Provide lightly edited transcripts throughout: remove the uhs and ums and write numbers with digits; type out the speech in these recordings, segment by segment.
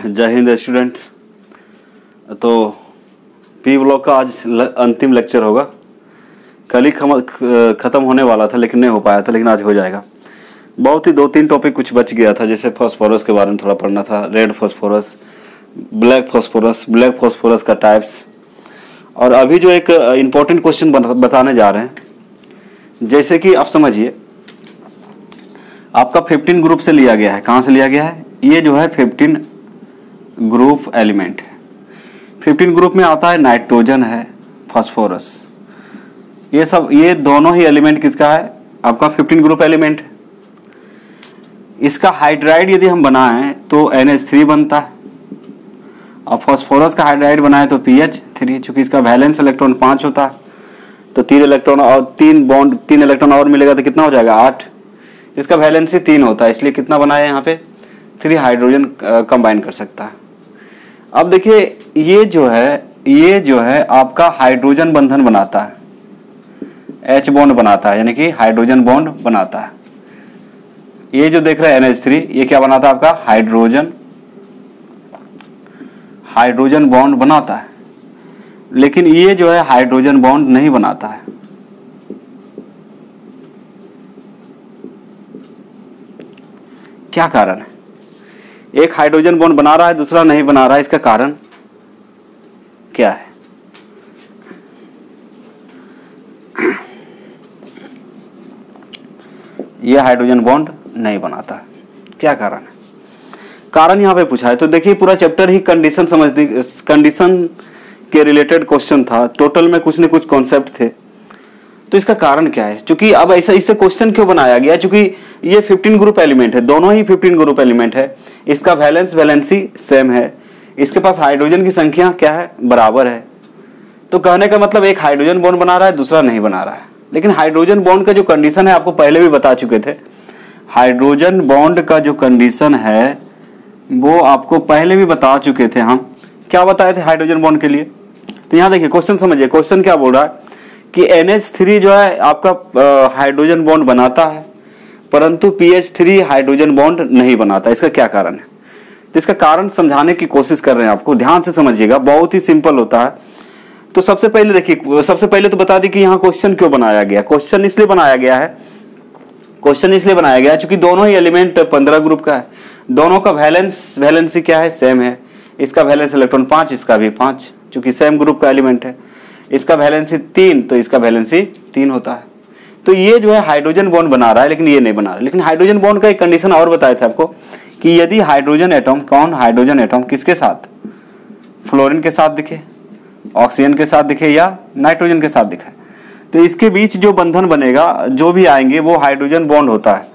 जय हिंद स्टूडेंट्स। तो P block का आज अंतिम लेक्चर होगा। कल ही ख़त्म होने वाला था लेकिन नहीं हो पाया था, लेकिन आज हो जाएगा। बहुत ही 2-3 टॉपिक कुछ बच गया था, जैसे फास्फोरस के बारे में थोड़ा पढ़ना था, रेड फास्फोरस, ब्लैक फास्फोरस का टाइप्स। और अभी जो एक इम्पोर्टेंट क्वेश्चन बताने जा रहे हैं, जैसे कि आप समझिए आपका 15 ग्रुप से लिया गया है। कहाँ से लिया गया है? ये जो है 15 ग्रुप एलिमेंट है। 15 ग्रुप में आता है नाइट्रोजन है, फास्फोरस, ये दोनों ही एलिमेंट किसका है? आपका 15 ग्रुप एलिमेंट है। इसका हाइड्राइड यदि हम बनाएं तो NH3 बनता है, और फास्फोरस का हाइड्राइड बनाएं तो PH3। चूंकि इसका वैलेंस इलेक्ट्रॉन 5 होता है तो 3 इलेक्ट्रॉन और 3 इलेक्ट्रॉन और मिलेगा तो कितना हो जाएगा? 8। इसका वैलेंसी 3 होता है, इसलिए कितना बनाया यहाँ पे? 3 हाइड्रोजन कंबाइन कर सकता है। अब देखिए ये जो है आपका हाइड्रोजन बंधन बनाता है, H बॉन्ड बनाता है, यानी कि हाइड्रोजन बॉन्ड बनाता है। ये जो देख रहे हैं NH3, ये क्या बनाता है? आपका हाइड्रोजन बॉन्ड बनाता है। लेकिन ये जो है हाइड्रोजन बॉन्ड नहीं बनाता है। क्या कारण है? एक हाइड्रोजन बॉन्ड बना रहा है, दूसरा नहीं बना रहा है। इसका कारण क्या है? यह हाइड्रोजन बॉन्ड नहीं बनाता, क्या कारण है? कारण यहाँ पे पूछा है। तो देखिए पूरा चैप्टर ही कंडीशन के रिलेटेड क्वेश्चन था। टोटल में कुछ न कुछ कॉन्सेप्ट थे। तो इसका कारण क्या है? क्योंकि अब ऐसा इससे क्वेश्चन क्यों बनाया गया? क्योंकि ये 15 ग्रुप एलिमेंट है, दोनों ही 15 ग्रुप एलिमेंट है। इसका वैलेंसी सेम है, इसके पास हाइड्रोजन की संख्या क्या है? बराबर है। तो कहने का मतलब एक हाइड्रोजन बॉन्ड बना रहा है, दूसरा नहीं बना रहा है। लेकिन हाइड्रोजन बॉन्ड का जो कंडीशन है आपको पहले भी बता चुके थे। हाइड्रोजन बॉन्ड का जो कंडीशन है वो आपको पहले भी बता चुके थे हम। क्या बताए थे हाइड्रोजन बॉन्ड के लिए? तो यहाँ देखिए क्वेश्चन समझिए। क्वेश्चन क्या बोल रहा है कि NH3 जो है आपका हाइड्रोजन बॉन्ड बनाता है, परंतु PH3 हाइड्रोजन बॉन्ड नहीं बनाता। इसका क्या कारण है? तो इसका कारण समझाने की कोशिश कर रहे हैं आपको। ध्यान से समझिएगा, बहुत ही सिंपल होता है। तो सबसे पहले देखिए, सबसे पहले तो बता दी कि यहाँ क्वेश्चन क्यों बनाया गया। क्वेश्चन इसलिए बनाया गया क्योंकि दोनों ही एलिमेंट 15 ग्रुप का है। दोनों का वैलेंसी क्या है? सेम है। इसका वैलेंस इलेक्ट्रॉन 5, इसका भी 5, क्योंकि सेम ग्रुप का एलिमेंट है। इसका वैलेंसी 3, तो इसका वैलेंसी 3 होता है। तो ये जो है हाइड्रोजन बॉन्ड बना रहा है, लेकिन ये नहीं बना रहा। लेकिन हाइड्रोजन बॉन्ड का एक कंडीशन और बताया था आपको कि यदि हाइड्रोजन एटम किसके साथ? फ्लोरीन के साथ दिखे, ऑक्सीजन के साथ दिखे, या नाइट्रोजन के साथ दिखे, तो इसके बीच जो बंधन बनेगा, जो भी आएंगे वो हाइड्रोजन बॉन्ड होता है।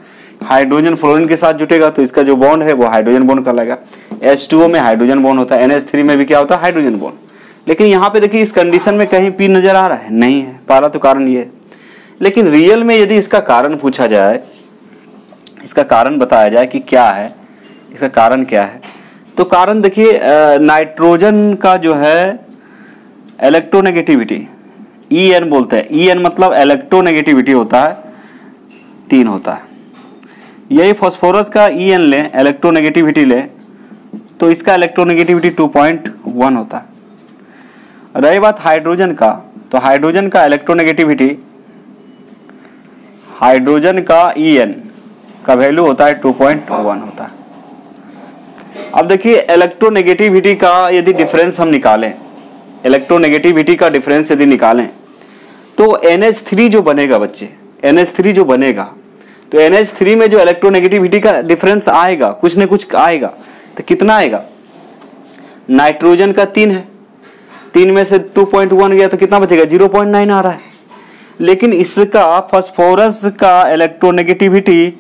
हाइड्रोजन फ्लोरीन के साथ जुटेगा तो इसका जो बॉन्ड है वो हाइड्रोजन बॉन्ड कहलाएगा। H2O में हाइड्रोजन बॉन्ड होता है, NH3 में भी क्या होता है? Hydrogen bond. लेकिन यहाँ पे देखिए इस कंडीशन में कहीं P नजर आ रहा है? नहीं है। पहला तो कारण ये है। लेकिन रियल में यदि इसका कारण पूछा जाए, इसका कारण बताया जाए कि क्या है, इसका कारण क्या है, तो कारण देखिए नाइट्रोजन का जो है इलेक्ट्रोनेगेटिविटी EN बोलते हैं। EN मतलब इलेक्ट्रोनेगेटिविटी होता है, 3 होता है। यही फास्फोरस का EN ले, इलेक्ट्रोनेगेटिविटी ले, तो इसका इलेक्ट्रोनेगेटिविटी 2.1 होता है। रही बात हाइड्रोजन का, तो हाइड्रोजन का इलेक्ट्रोनेगेटिविटी, हाइड्रोजन का EN का वैल्यू होता है 2.1 होता है। अब देखिए इलेक्ट्रोनेगेटिविटी का यदि डिफरेंस हम निकालें, इलेक्ट्रोनेगेटिविटी का डिफरेंस यदि निकालें तो NH3 जो बनेगा बच्चे, NH3 जो बनेगा, तो NH3 में जो इलेक्ट्रोनेगेटिविटी का डिफरेंस आएगा, कुछ न कुछ आएगा, तो कितना आएगा? नाइट्रोजन का 3 है, 3 में से 2.1 गया तो कितना बचेगा? 0.9 आ रहा है। लेकिन इसका फास्फोरस का इलेक्ट्रोनेगेटिविटी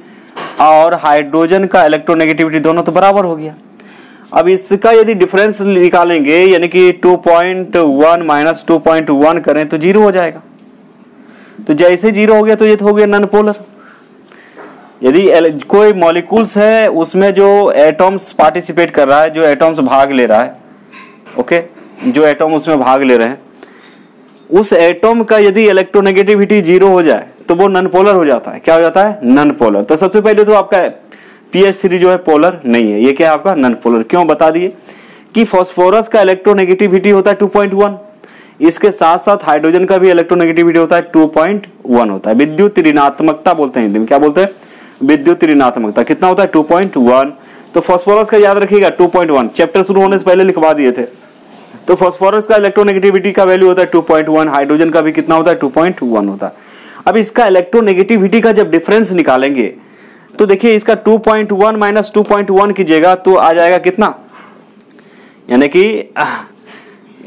और हाइड्रोजन का इलेक्ट्रोनेगेटिविटी दोनों तो बराबर हो गया। अब इसका यदि डिफरेंस निकालेंगे, यानी कि 2.1 माइनस 2.1 करें तो 0 हो जाएगा। तो जैसे 0 हो गया तो ये तो हो गया नॉन पोलर। यदि कोई मॉलिक्यूल्स है उसमें जो एटॉम्स पार्टिसिपेट कर रहा है, जो एटॉम्स भाग ले रहा है, ओके, जो एटॉम उसमें भाग ले रहे हैं, उस एटॉम का यदि इलेक्ट्रोनेगेटिविटी 0 हो जाए तो वो नॉन पोलर हो जाता है। क्या हो जाता है? Non polar. तो सबसे पहले तो आपका PH3 जो है पोलर नहीं है, ये क्या है आपका नॉन पोलर। क्यों बता दिए कि फास्फोरस का इलेक्ट्रोनेगेटिविटी होता है 2.1, इसके साथ साथ हाइड्रोजन का भी इलेक्ट्रोनेगेटिविटी होता है 2.1 होता है। विद्युत ऋणात्मकता बोलते हैं हिंदी में, क्या बोलते हैं, विद्युत ऋणात्मकता कितना होता है 2.1। तो फास्फोरस का याद रखिएगा 2.1, चैप्टर शुरू होने से पहले लिखवा दिए थे। तो फास्फोरस का इलेक्ट्रोनेगेटिविटी का वैल्यू होता है 2.1, हाइड्रोजन का भी कितना होता है 2.1 होता है। अब इसका इलेक्ट्रोनेगेटिविटी का जब डिफरेंस निकालेंगे तो देखिए इसका 2.1 माइनस 2.1 कीजिएगा तो आ जाएगा कितना, यानी कि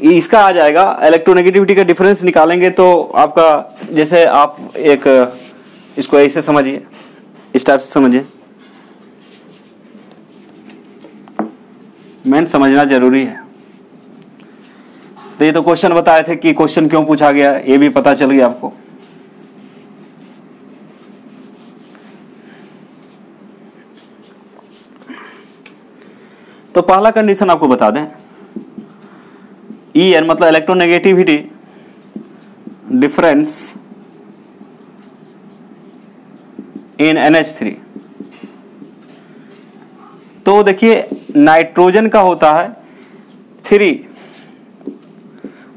इसका आ जाएगा इलेक्ट्रोनेगेटिविटी का डिफरेंस निकालेंगे तो आपका, जैसे आप एक इसको ऐसे समझिए, इस टाइप से समझिए, मेन समझना जरूरी है। तो ये तो क्वेश्चन बताए थे कि क्वेश्चन क्यों पूछा गया, ये भी पता चल गया आपको। तो पहला कंडीशन आपको बता दें, EN मतलब इलेक्ट्रोनेगेटिविटी डिफरेंस इन NH3। तो देखिए नाइट्रोजन का होता है 3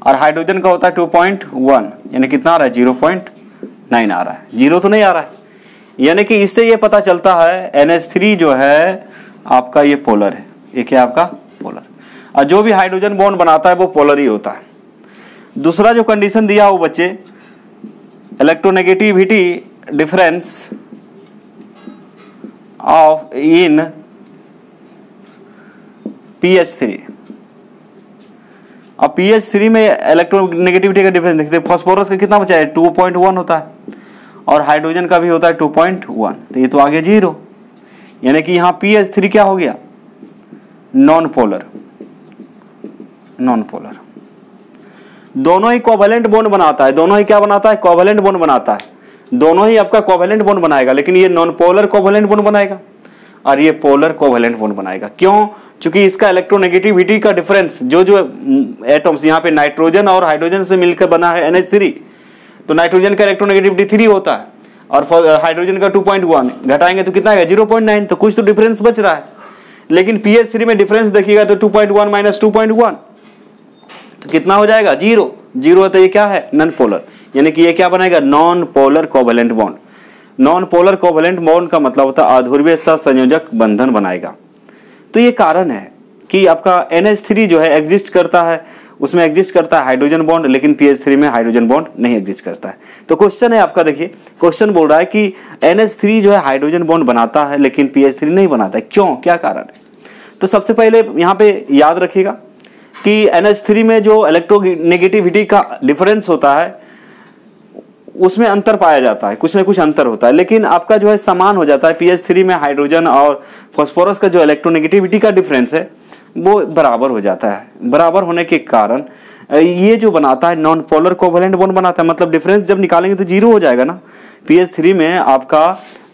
और हाइड्रोजन का होता है 2.1, यानी कितना आ रहा है 0.9 आ रहा है, 0 तो नहीं आ रहा है। यानी कि इससे ये पता चलता है NH3 जो है आपका ये पोलर है, ये क्या आपका पोलर, और जो भी हाइड्रोजन बॉन्ड बनाता है वो पोलर ही होता है। दूसरा जो कंडीशन दिया वो बच्चे, electronegativity difference of in PH3। अब PH3 में इलेक्ट्रोनेगेटिविटी का डिफरेंस देखते हैं, फास्फोरस का कितना बचा है 2.1 होता है और हाइड्रोजन का भी होता है 2.1, तो ये तो आ गया 0, यानी कि यहाँ PH3 क्या हो गया नॉन पोलर। नॉन पोलर दोनों ही कोवेलेंट बॉन्ड बनाता है, दोनों ही क्या बनाता है कोवेलेंट बॉन्ड बनाता है, दोनों ही आपका कोवेलेंट बॉन्ड बनाएगा, लेकिन ये नॉन पोलर कोवेलेंट बॉन्ड बनाएगा और ये पोलर कोवेलेंट बॉन्ड बनाएगा। क्यों, क्योंकि इसका इलेक्ट्रोनेगेटिविटी का डिफरेंस जो जो एटम्स यहाँ पे नाइट्रोजन और हाइड्रोजन से मिलकर बना है NH3, तो नाइट्रोजन का इलेक्ट्रोनेगेटिविटी 3 होता है और हाइड्रोजन का 2.1, घटाएंगे तो कितना आएगा 0.9, तो कुछ तो डिफरेंस बच रहा है। लेकिन PH3 में डिफरेंस देखिएगा तो 2.1 माइनस 2.1 तो कितना हो जाएगा 0, 0 तो ये क्या है नॉन पोलर, यानी कि ये क्या बनाएगा non polar covalent bond. Non polar covalent bond का मतलब होता है अध्रुवीय सहसंयोजक बंधन बनाएगा। तो ये कारण है कि आपका NH3 जो है एग्जिस्ट करता है, उसमें एग्जिस्ट करता है हाइड्रोजन बॉन्ड, लेकिन PH3 में हाइड्रोजन बॉन्ड नहीं एग्जिस्ट करता है। तो क्वेश्चन है आपका, देखिए क्वेश्चन बोल रहा है कि NH3 जो है हाइड्रोजन बॉन्ड बनाता है लेकिन PH3 नहीं बनाता है, क्यों, क्या कारण है। तो सबसे पहले यहाँ पे याद रखिएगा कि NH3 में जो इलेक्ट्रोनेगेटिविटी का डिफरेंस होता है उसमें अंतर पाया जाता है, कुछ ना कुछ अंतर होता है, लेकिन आपका जो है समान हो जाता है। PH3 में हाइड्रोजन और फास्फोरस का जो इलेक्ट्रोनेगेटिविटी का डिफरेंस है वो बराबर हो जाता है। बराबर होने के कारण ये जो बनाता है नॉन पोलर कोवेलेंट बॉन्ड बनाता है, मतलब डिफरेंस जब निकालेंगे तो 0 हो जाएगा ना। PH3 में आपका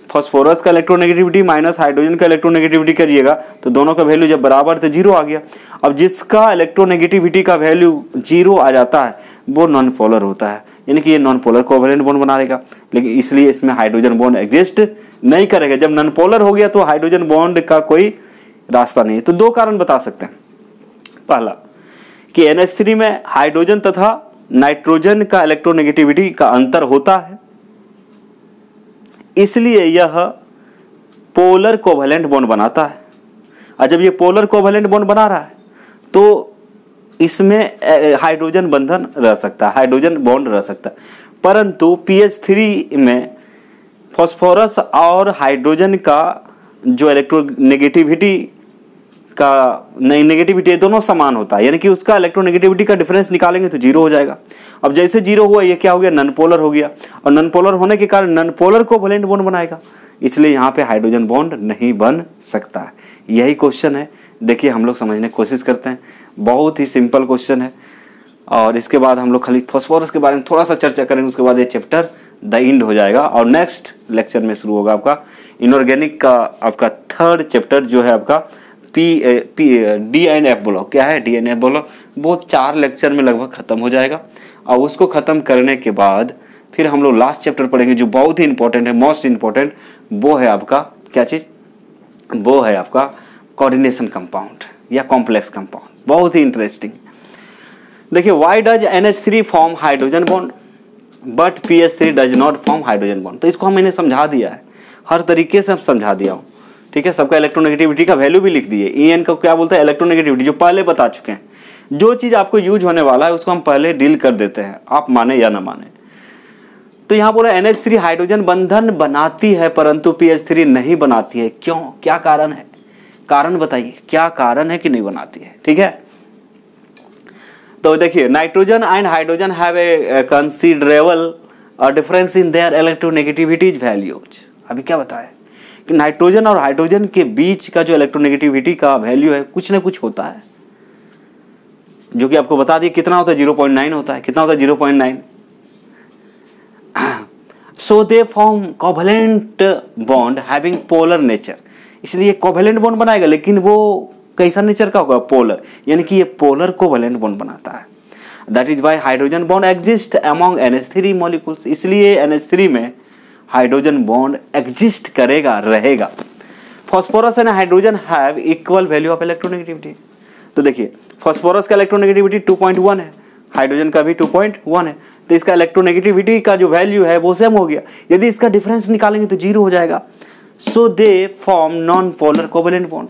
फास्फोरस का इलेक्ट्रोनेगेटिविटी माइनस हाइड्रोजन का इलेक्ट्रोनेगेटिविटी करिएगा तो दोनों का वैल्यू जब बराबर तो 0 आ गया। अब जिसका इलेक्ट्रोनेगेटिविटी का वैल्यू 0 आ जाता है वो नॉन पोलर होता है, यानी कि ये नॉन पोलर कोवेलेंट बॉन्ड बनाएगा, लेकिन इसलिए इसमें हाइड्रोजन बॉन्ड एग्जिस्ट नहीं करेगा। जब नॉन पोलर हो गया तो हाइड्रोजन बॉन्ड का कोई रास्ता नहीं है। तो दो कारण बता सकते हैं, पहला कि NH3 में हाइड्रोजन तथा नाइट्रोजन का इलेक्ट्रोनेगेटिविटी का अंतर होता है, इसलिए यह पोलर कोवेलेंट बॉन्ड बनाता है। और जब ये पोलर कोवेलेंट बॉन्ड बना रहा है तो इसमें हाइड्रोजन बंधन रह सकता है, हाइड्रोजन बॉन्ड रह सकता है। परंतु PH3 में फास्फोरस और हाइड्रोजन का जो इलेक्ट्रोनेगेटिविटी का नेगेटिविटी दोनों समान होता है, यानी कि उसका इलेक्ट्रोनेगेटिविटी का डिफरेंस निकालेंगे तो 0 हो जाएगा। अब जैसे 0 हुआ ये क्या हो गया नॉन पोलर हो गया, और नॉन पोलर होने के कारण नॉन पोलर कोवेलेंट बॉन्ड बनाएगा, इसलिए यहाँ पे हाइड्रोजन बॉन्ड नहीं बन सकता है। यही क्वेश्चन है, देखिए हम लोग समझने की कोशिश करते हैं। बहुत ही सिंपल क्वेश्चन है और इसके बाद हम लोग खाली फास्फोरस के बारे में थोड़ा सा चर्चा करेंगे, उसके बाद ये चैप्टर द एंड हो जाएगा और नेक्स्ट लेक्चर में शुरू होगा आपका इनऑर्गेनिक का आपका थर्ड चैप्टर जो है आपका DNF ब्लॉक। क्या है DNF ब्लॉक, वो 4 लेक्चर में लगभग खत्म हो जाएगा और उसको खत्म करने के बाद फिर हम लोग लास्ट चैप्टर पढ़ेंगे जो बहुत ही इंपॉर्टेंट है, मोस्ट इंपॉर्टेंट, वो है आपका क्या चीज वो है आपका कोऑर्डिनेशन कंपाउंड या कॉम्प्लेक्स कंपाउंड। बहुत ही इंटरेस्टिंग। देखिए, why does NH3 form hydrogen bond but PH3 does not form hydrogen bond. तो इसको मैंने समझा दिया है, हर तरीके से समझा दिया हूँ, ठीक है। सबका इलेक्ट्रोनेगेटिविटी का वैल्यू भी लिख दिए। EN को क्या बोलते हैं, इलेक्ट्रोनेगेटिविटी, जो पहले बता चुके हैं। जो चीज़ आपको यूज होने वाला है उसको हम पहले डील कर देते हैं, आप माने या ना माने। तो यहाँ बोला NH3 हाइड्रोजन बंधन बनाती है परंतु PH3 नहीं बनाती है। क्यों, क्या कारण है, कारण बताइए, क्या कारण है कि नहीं बनाती है, ठीक है। तो देखिए, nitrogen and hydrogen have a considerable difference in their electronegativity values. अभी क्या बताया कि नाइट्रोजन और हाइड्रोजन के बीच का जो इलेक्ट्रोनेगेटिविटी का वैल्यू है कुछ ना कुछ होता है, जो कि आपको बता दिए कितना होता है, 0.9 होता है। कितना होता है, 0.9। So they form covalent bond having polar nature. इसलिए कोवेलेंट बॉन्ड बनाएगा, लेकिन वो कैसा नेचर का होगा, पोलर, यानी कि ये पोलर कोवेलेंट बॉन्ड बनाता है। That is why hydrogen bond exist among NH3 molecules. इसलिए NH3 में हाइड्रोजन बॉन्ड एग्जिस्ट करेगा, रहेगा। Phosphorus and hydrogen have equal value of electronegativity. तो देखिए, फॉस्फोरस का इलेक्ट्रोनेगेटिविटी 2.1 है, हाइड्रोजन का भी 2.1 है। तो इसका इलेक्ट्रोनेगेटिविटी का जो वैल्यू है वो सेम हो गया। यदि इसका डिफरेंस निकालेंगे तो 0 हो जाएगा। So they form non polar covalent bond.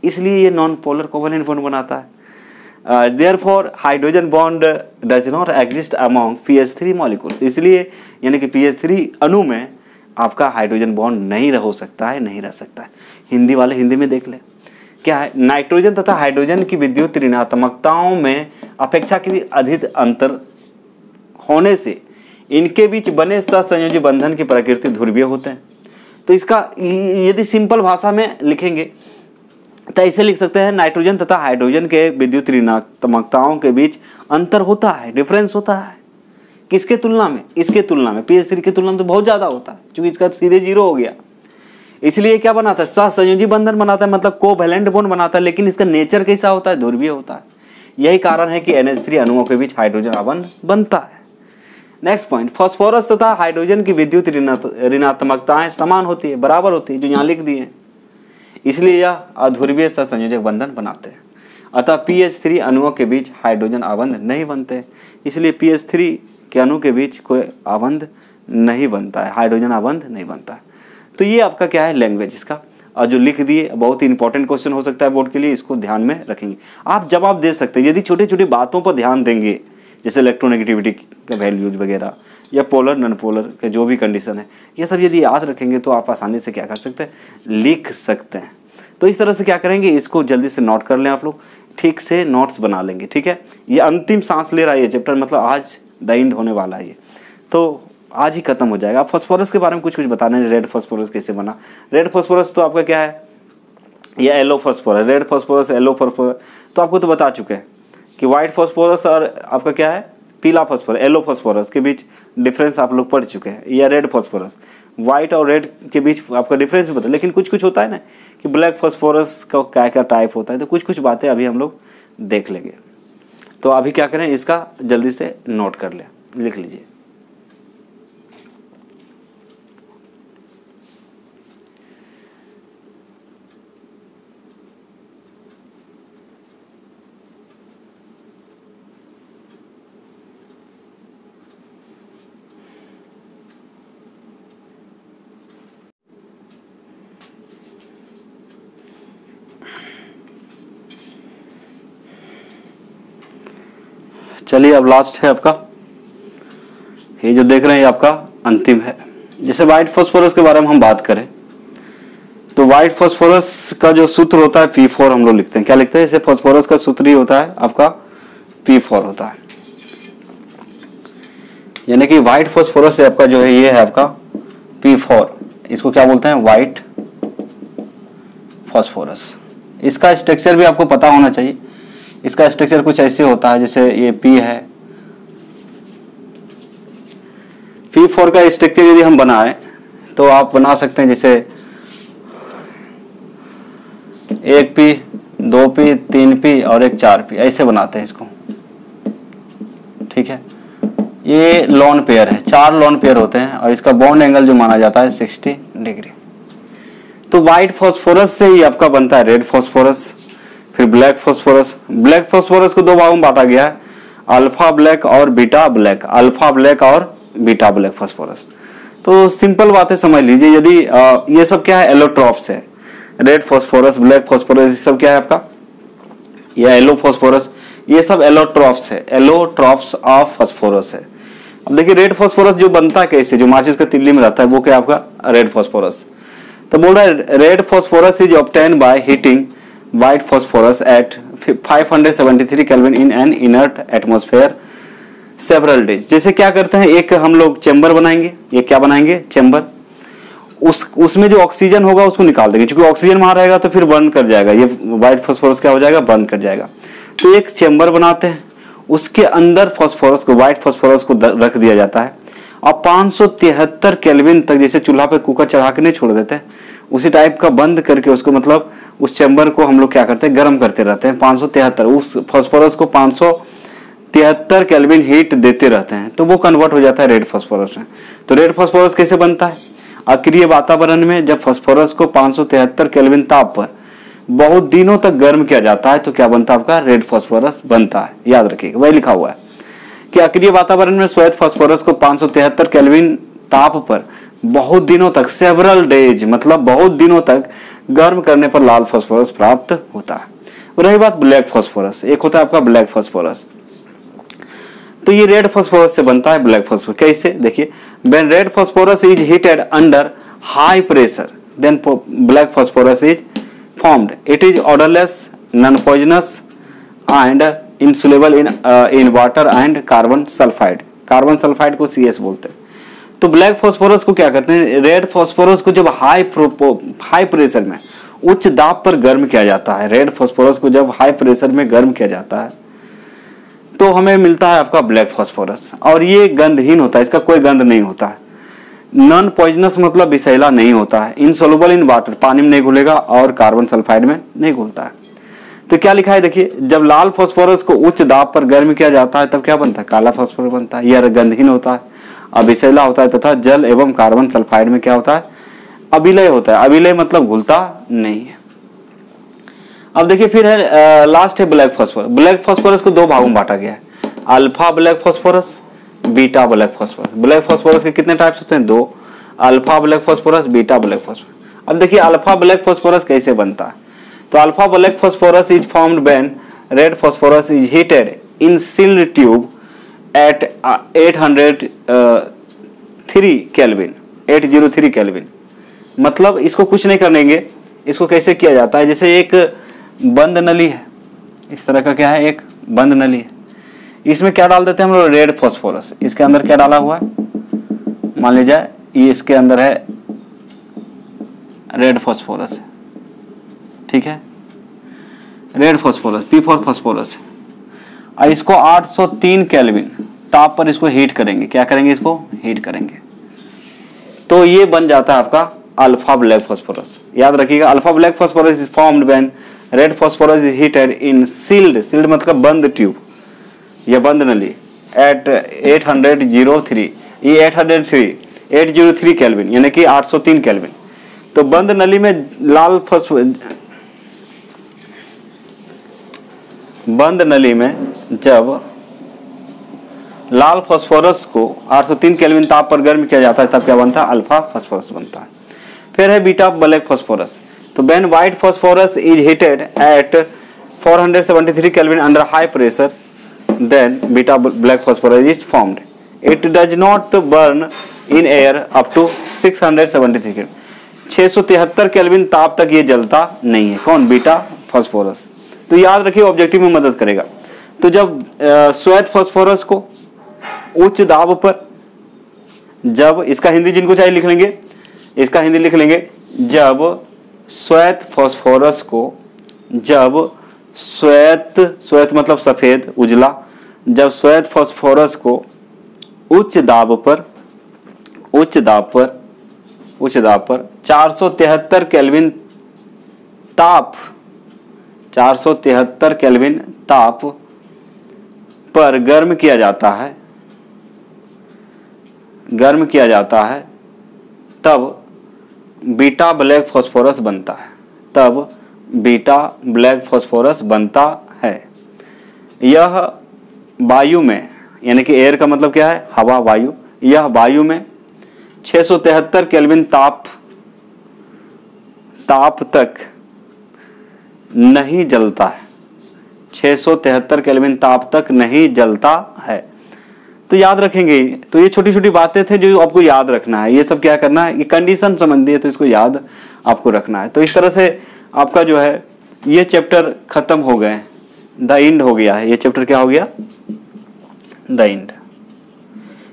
इसलिए ये नॉन पोलर कोवेलेंट बॉन्ड बनाता है। Therefore hydrogen bond does not exist among PH3 molecules. इसलिए यानी कि PH3 अणु में आपका हाइड्रोजन बॉन्ड नहीं हो सकता है, नहीं रह सकता है। हिंदी वाले हिंदी में देख ले, क्या है, नाइट्रोजन तथा हाइड्रोजन की विद्युत ऋणात्मकताओं में अपेक्षाकृत अधिक अंतर होने से इनके बीच बने सहसंयोजी बंधन की प्रकृति ध्रुवीय होते हैं। तो इसका यदि सिंपल भाषा में लिखेंगे तो ऐसे लिख सकते हैं, नाइट्रोजन तथा हाइड्रोजन के विद्युत ऋणात्मकताओं के बीच अंतर होता है, डिफरेंस होता है। किसके तुलना में, इसके तुलना में, PH3 की तुलना में तो बहुत ज़्यादा होता है, क्योंकि इसका सीधे 0 हो गया। इसलिए क्या बनाता है, सहसंयोजी बंधन बनाता है, मतलब कोवैलेंट बॉन्ड बनाता है। लेकिन इसका नेचर कैसा होता है, ध्रुवीय होता है। यही कारण है कि NH3 अणुओं के बीच हाइड्रोजन आबंध बनता है। नेक्स्ट पॉइंट, फास्फोरस तथा हाइड्रोजन की विद्युत ऋणात्मकताएं समान होती है, बराबर होती है, जो यहाँ लिख दिए। इसलिए यह अध्रुवीय सहसंयोजक बंधन बनाते हैं। अतः PH3 अणुओं के बीच हाइड्रोजन आबंध नहीं बनते। इसलिए PH3 के अणु के बीच कोई आबंध नहीं बनता है, हाइड्रोजन आबंध नहीं बनता है। तो ये आपका क्या है, लैंग्वेज इसका, और जो लिख दिए, बहुत ही इंपॉर्टेंट क्वेश्चन हो सकता है बोर्ड के लिए, इसको ध्यान में रखेंगे। आप जवाब दे सकते हैं यदि छोटी छोटी बातों पर ध्यान देंगे, जैसे इलेक्ट्रोनेगेटिविटी का वैल्यूज वगैरह, या पोलर नॉन पोलर के जो भी कंडीशन है, ये सब यदि याद रखेंगे तो आप आसानी से क्या कर सकते हैं, लिख सकते हैं। तो इस तरह से क्या करेंगे, इसको जल्दी से नोट कर लें आप लोग, ठीक से नोट्स बना लेंगे, ठीक है। ये अंतिम सांस ले रहा है ये चैप्टर, मतलब आज द एंड होने वाला है ये, तो आज ही खत्म हो जाएगा। आप फास्फोरस के बारे में कुछ बताना है, रेड फास्फोरस कैसे बना। रेड फास्फोरस तो आपका क्या है, ये yellow phosphorus, red phosphorus, yellow phosphorus तो आपको तो बता चुके हैं कि व्हाइट फास्फोरस और आपका क्या है, पीला फास्फोरस, येलो फास्फोरस के बीच डिफरेंस आप लोग पढ़ चुके हैं। या रेड फास्फोरस, व्हाइट और रेड के बीच आपका डिफरेंस भी पता, लेकिन कुछ कुछ होता है ना कि ब्लैक फास्फोरस का क्या क्या टाइप होता है, तो कुछ कुछ बातें अभी हम लोग देख लेंगे। तो अभी क्या करें, इसका जल्दी से नोट कर लें, लिख लीजिए। चलिए, अब लास्ट है आपका, ये जो देख रहे हैं ये आपका अंतिम है। जैसे व्हाइट फास्फोरस के बारे में हम बात करें तो व्हाइट फास्फोरस का जो सूत्र होता है P4 हम लोग लिखते हैं। क्या लिखते हैं, जैसे फास्फोरस का सूत्र ही होता है आपका P4 होता है, यानी कि व्हाइट फास्फोरस से आपका जो है ये है आपका P4, इसको क्या बोलते हैं, व्हाइट फास्फोरस। इसका स्ट्रक्चर भी आपको पता होना चाहिए। इसका स्ट्रक्चर कुछ ऐसे होता है, जैसे ये P है, P4 का स्ट्रक्चर यदि हम बनाएं तो आप बना सकते हैं जैसे 1P, 2P, 3P और एक 4P, ऐसे बनाते हैं इसको, ठीक है। ये लोन पेयर है, 4 लोन पेयर होते हैं और इसका बॉन्ड एंगल जो माना जाता है 60 डिग्री। तो व्हाइट फास्फोरस से ही आपका बनता है रेड फास्फोरस, फिर ब्लैक फास्फोरस। ब्लैक फास्फोरस को दो भागों में बांटा गया है, अल्फा ब्लैक और बीटा ब्लैक, अल्फा ब्लैक और बीटा ब्लैक फास्फोरस। तो सिंपल बातें समझ लीजिए, यदि ये सब क्या है, एलोट्रॉप्स है, रेड फास्फोरस, ब्लैक फास्फोरस, ये सब क्या है आपका, ये येलो फास्फोरस, ये सब एलोट्रॉप्स है, एलोट्रॉप्स ऑफ फास्फोरस है। अब देखिए रेड फास्फोरस जो बनता है कैसे, जो माचिस का तिल्ली में रहता है वो क्या आपका रेड फास्फोरस। तो बोल रहा है red phosphorus is obtain by heating white phosphorus at 573 kelvin in an inert atmosphere several days. जैसे क्या करते हैं, एक हम लोग चैम्बर बनाएंगे, ये क्या बनाएंगे, चैम्बर, उसमें जो ऑक्सीजन होगा उसको निकाल देंगे, क्योंकि ऑक्सीजन वहां रहेगा तो फिर बर्न कर जाएगा, ये व्हाइट फास्फोरस क्या हो जाएगा, बर्न कर जाएगा। तो एक चैम्बर बनाते हैं, उसके अंदर फास्फोरस को, व्हाइट फास्फोरस को रख दिया जाता है और 573 केल्विन तक, जैसे चूल्हा पे कुकर चढ़ा के नहीं छोड़ देते हैं, उसी टाइप का बंद करके उसको, मतलब उस चैम्बर को हम लोग क्या करते हैं, गर्म करते रहते हैं 573, उस फास्फोरस को 573 केल्विन हीट देते रहते हैं, तो वो कन्वर्ट हो जाता है रेड फास्फोरस में। तो रेड फास्फोरस कैसे बनता है, अक्रिय वातावरण में जब फास्फोरस को 573 केल्विन ताप पर बहुत दिनों तक गर्म किया जाता है तो क्या बनता है आपका, रेड फास्फोरस बनता है। याद रखिएगा, वही लिखा हुआ है कि अक्रिय वातावरण में श्वेत फास्फोरस को 573 केल्विन ताप पर बहुत दिनों तक, सेवरल डेज मतलब बहुत दिनों तक गर्म करने पर लाल फास्फोरस प्राप्त होता है। रही बात ब्लैक फास्फोरस, एक होता है आपका ब्लैक फास्फोरस, तो ये रेड फास्फोरस से बनता है ब्लैक फास्फोरस। कैसे, देखिए, when red phosphorus is heated under high pressure then black phosphorus is formed. It is odorless, non-poisonous and insoluble in water and carbon sulfide. Carbon sulphide को CS बोलते हैं। तो black phosphorus को क्या करते हैं, रेड फास्फोरस को जब हाई प्रेशर में, उच्च दाब पर गर्म किया जाता है, रेड फास्फोरस को जब हाई प्रेशर में गर्म किया जाता है तो हमें मिलता है आपका ब्लैक फास्फोरस, और ये गंधहीन होता है, इसका कोई गंध नहीं होता है। नॉन पॉइजनस मतलब विषैला नहीं होता है, इनसोल्युबल इन वाटर, पानी में नहीं घुलेगा और कार्बन सल्फाइड में नहीं घुलता है। तो क्या लिखा है, देखिए, जब लाल फास्फोरस को उच्च दाब पर गर्म किया जाता है तब क्या बनता है, काला फास्फोरस बनता है। यह गंधहीन होता है, अविषैला होता है तथा जल एवं कार्बन सल्फाइड में क्या होता है, अविलय होता है। अविलय मतलब घुलता नहीं है। अब देखिए फिर है लास्ट है ब्लैक फास्फोरस। ब्लैक फास्फोरस को दो भागों में बांटा गया है, alpha black phosphorus, beta black phosphorus. Black phosphorus के कितने टाइप्स होते हैं, दो, alpha black phosphorus, beta black phosphorus. अब देखिए अल्फा ब्लैक फास्फोरस कैसे बनता है, तो alpha black phosphorus is formed when red phosphorus is heated in sealed tube at 803 kelvin, 803 kelvin. मतलब इसको कुछ नहीं करेंगे, इसको कैसे किया जाता है, जैसे एक बंद नली है, इस तरह का क्या है, एक बंद नली है, इसमें क्या डाल देते हैं हम लोग, रेड फास्फोरस। इसके अंदर क्या डाला हुआ है, मान लीजिए ये इसके अंदर है रेड फास्फोरस है, ठीक है, red phosphorus, P for phosphorus है, और इसको 803 केल्विन ताप पर इसको हीट करेंगे, क्या करेंगे, इसको हीट करेंगे, तो ये बन जाता है आपका अल्फा ब्लैक फास्फोरस। याद रखिएगा, alpha black phosphorus is formed when red phosphorus is heated in sealed मतलब बंद ट्यूब या बंद नली एट 803, ये 803 केल्विन यानी कि 803 केल्विन। तो बंद नली में बंद नली में जब लाल फास्फोरस को 803 केल्विन ताप पर गर्म किया जाता है तब क्या बनता है, अल्फा फास्फोरस बनता है। फिर है बीटा ब्लैक फास्फोरस। तो when white phosphorus is heated at 473 kelvin under high pressure then beta black phosphorus is formed. It does not burn in air up to 673 kelvin, 673 kelvin ताप तक ये जलता नहीं है। कौन, बीटा फास्फोरस। तो याद रखिए ऑब्जेक्टिव में मदद करेगा। तो जब श्वेत फास्फोरस को उच्च दाब पर, जब इसका हिंदी जिनको चाहिए लिख लेंगे, इसका हिंदी लिख लेंगे, जब श्वेत फास्फोरस को, जब श्वेत मतलब सफेद, उजला, जब श्वेत फास्फोरस को उच्च दाब पर 473 केल्विन ताप, 473 केल्विन ताप पर गर्म किया जाता है, तब बीटा ब्लैक फॉस्फोरस बनता है, तब बीटा ब्लैक फॉस्फोरस बनता है। यह वायु में, यानी कि एयर का मतलब क्या है, हवा, वायु, यह वायु में 673 केल्विन ताप तक नहीं जलता है। 673 केल्विन ताप तक नहीं जलता है। तो याद रखेंगे, तो ये छोटी छोटी बातें थे जो आपको याद रखना है। ये सब क्या करना है, ये कंडीशन संबंधी है तो इसको याद आपको रखना है। तो इस तरह से आपका जो है ये चैप्टर खत्म हो गए, द एंड हो गया है। ये चैप्टर क्या हो गया, द एंड,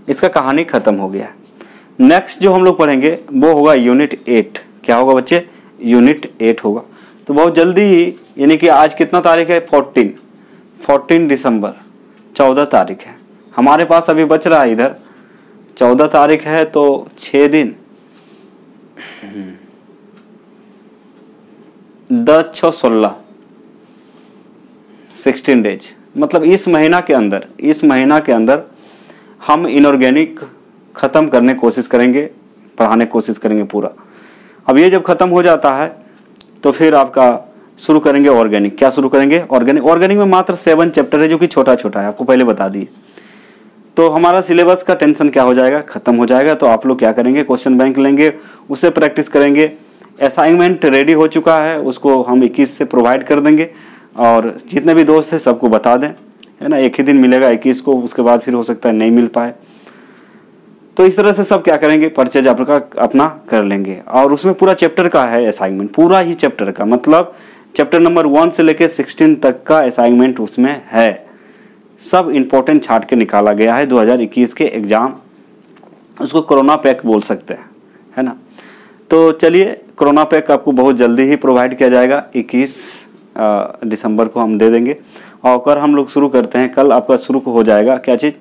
इसका कहानी खत्म हो गया। नेक्स्ट जो हम लोग पढ़ेंगे वो होगा यूनिट 8। क्या होगा बच्चे, यूनिट 8 होगा। तो बहुत जल्दी ही, यानी कि आज कितना तारीख है, 14 दिसंबर, 14 तारीख है हमारे पास। अभी बच रहा है इधर 14 तारीख है, तो 6 दिन 10 6 16 डेज, मतलब इस महीना के अंदर हम इनऑर्गेनिक ख़त्म करने की कोशिश करेंगे, पढ़ाने की कोशिश करेंगे पूरा। अब ये जब ख़त्म हो जाता है तो फिर आपका शुरू करेंगे ऑर्गेनिक। क्या शुरू करेंगे, ऑर्गेनिक में मात्र 7 चैप्टर है, जो कि छोटा छोटा है, आपको पहले बता दिए। तो हमारा सिलेबस का टेंशन क्या हो जाएगा, ख़त्म हो जाएगा। तो आप लोग क्या करेंगे, क्वेश्चन बैंक लेंगे, उससे प्रैक्टिस करेंगे। असाइनमेंट रेडी हो चुका है, उसको हम 21 से प्रोवाइड कर देंगे, और जितने भी दोस्त हैं सबको बता दें, है ना। एक ही दिन मिलेगा 21 को, उसके बाद फिर हो सकता है नहीं मिल पाए। तो इस तरह से सब क्या करेंगे, परचेज आपका अपना कर लेंगे। और उसमें पूरा चैप्टर का है असाइनमेंट, पूरा ही चैप्टर का, मतलब चैप्टर नंबर 1 से लेकर 16 तक का असाइनमेंट उसमें है। सब इम्पोर्टेंट छांट के निकाला गया है 2021 के एग्जाम। उसको कोरोना पैक बोल सकते हैं, है ना। तो चलिए, कोरोना पैक आपको बहुत जल्दी ही प्रोवाइड किया जाएगा, 21 दिसंबर को हम दे देंगे। और कल हम लोग शुरू करते हैं, कल आपका शुरू हो जाएगा क्या चीज़,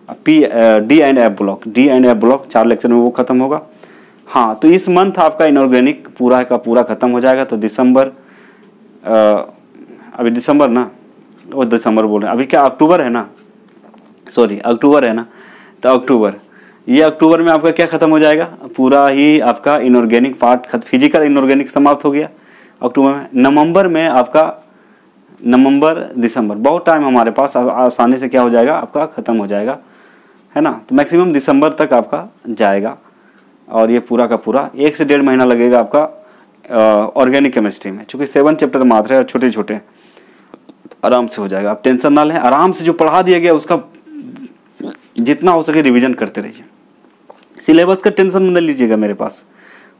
D and F block 4 lecture में वो खत्म होगा। हाँ, तो इस मंथ आपका इनऑर्गेनिक पूरा का पूरा खत्म हो जाएगा। तो दिसंबर, अभी दिसंबर ना, वो दिसंबर बोल रहे हैं, अभी क्या अक्टूबर है ना, सॉरी अक्टूबर है ना। तो अक्टूबर में आपका क्या खत्म हो जाएगा, पूरा ही आपका इनऑर्गेनिक पार्ट, फिजिकल इनऑर्गेनिक समाप्त हो गया अक्टूबर में। नवंबर में आपका, नवंबर दिसंबर, बहुत टाइम हमारे पास, आसानी से क्या हो जाएगा आपका खत्म हो जाएगा, है ना। तो मैक्सिमम दिसंबर तक आपका जाएगा। और ये पूरा का पूरा 1 से 1.5 महीना लगेगा आपका ऑर्गेनिक केमिस्ट्री में, चूँकि 7 चैप्टर मात्र है और छोटे छोटे, आराम से हो जाएगा। आप टेंशन ना लें, आराम से जो पढ़ा दिया गया उसका जितना हो सके रिवीजन करते रहिए। सिलेबस का टेंशन मत लीजिएगा, मेरे पास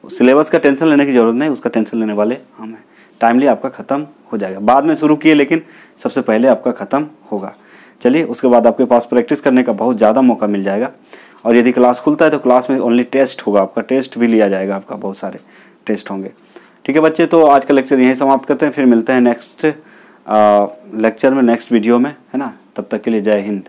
सिलेबस का टेंशन लेने की ज़रूरत नहीं, उसका टेंशन लेने वाले हम हैं। टाइमली आपका ख़त्म हो जाएगा, बाद में शुरू किए लेकिन सबसे पहले आपका ख़त्म होगा। चलिए, उसके बाद आपके पास प्रैक्टिस करने का बहुत ज़्यादा मौका मिल जाएगा। और यदि क्लास खुलता है तो क्लास में ओनली टेस्ट होगा, आपका टेस्ट भी लिया जाएगा, आपका बहुत सारे टेस्ट होंगे। ठीक है बच्चे, तो आज का लेक्चर यहीं समाप्त करते हैं, फिर मिलते हैं नेक्स्ट लेक्चर में, नेक्स्ट वीडियो में, है ना। तब तक के लिए जय हिंद।